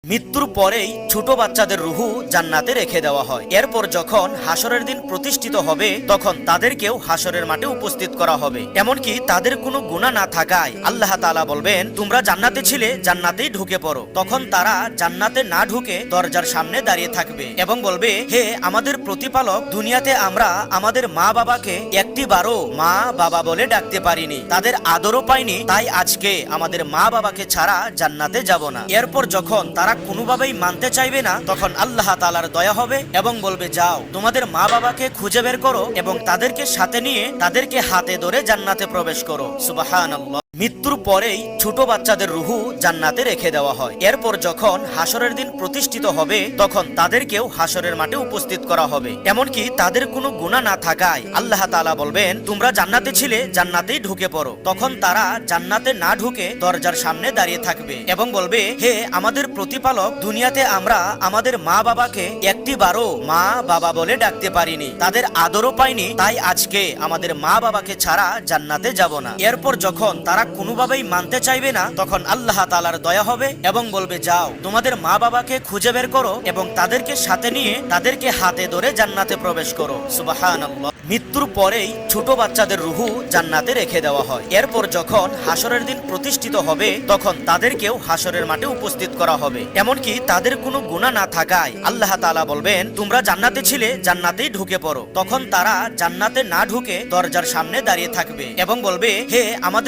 মৃত্যুর পরেই ছোট বাচ্চাদের রুহু জান্নাতে রেখে দেওয়া হয়। এরপর যখন হাসরের দিন প্রতিষ্ঠিত হবে তখন তাদেরকেও হাসরের মাঠে উপস্থিত করা হবে। এমনকি তাদের কোনো গুনাহ না থাকায় আল্লাহ তাআলা বলবেন, তোমরা জান্নাতে ছিলে, জান্নাতেই ঢুকে পড়ো। তখন তারা জান্নাতে না ঢুকে দরজার সামনে দাঁড়িয়ে থাকবে এবং বলবে, হে আমাদের প্রতিপালক, দুনিয়াতে আমরা আমাদের মা বাবাকে একটিবারও মা বাবা বলে ডাকতে পারিনি, তাদের আদরও পাইনি, তাই আজকে আমাদের মা বাবাকে ছাড়া জান্নাতে যাব না। এরপর যখন তারা কোনোভাবেই মানতে চাইবে না তখন আল্লাহ তাআলার দয়া হবে এবং বলবে, যাও তোমাদের মা বাবাকে খুঁজে বের করো এবং তাদেরকে সাথে নিয়ে তাদেরকে হাতে ধরে জান্নাতে প্রবেশ করো। সুবহানাল্লাহ। মৃত্যুর পরেই ছোট বাচ্চাদের রুহু জান্নাতে রেখে দেওয়া হয়। এরপর যখন হাসরের দিন প্রতিষ্ঠিত হবে তখন তাদেরকেও হাসরের মাঠে উপস্থিত করা হবে। এমনকি তাদের কোনো গুনাহ না থাকায় আল্লাহ তাআলা বলবেন, তোমরা জান্নাতে ছিলে, জান্নাতেই ঢুকে পড়ো। তখন তারা জান্নাতে না ঢুকে দরজার সামনে দাঁড়িয়ে থাকবে এবং বলবে, হে আমাদের প্রতিপালক, দুনিয়াতে আমরা আমাদের মা বাবাকে একটিবারও মা বাবা বলে ডাকতে পারিনি, তাদের আদরও পাইনি, তাই আজকে আমাদের মা বাবাকে ছাড়া জান্নাতে যাব না। এরপর যখন তারা কোনোভাবেই মানতে চাইবে না তখন আল্লাহ তাআলার দয়া হবে এবং বলবে, যাও তোমাদের মা বাবাকে খুঁজে বের করো এবং তাদেরকে সাথে নিয়ে তাদেরকে হাতে ধরে জান্নাতে প্রবেশ করো। সুবহানাল্লাহ। মৃত্যুর পরেই ছোট বাচ্চাদের রুহু জান্নাতে রেখে দেওয়া হয়। এরপর যখন হাসরের দিন প্রতিষ্ঠিত হবে তখন তাদেরকেও হাসরের মাঠে উপস্থিত করা হবে। এমনকি তাদের কোনো গুনাহ না থাকায় আল্লাহ তাআলা বলবেন, তোমরা জান্নাতে ছিলে, জান্নাতেই ঢুকে পড়ো। তখন তারা জান্নাতে না ঢুকে দরজার সামনে দাঁড়িয়ে থাকবে এবং বলবে, হে আমাদের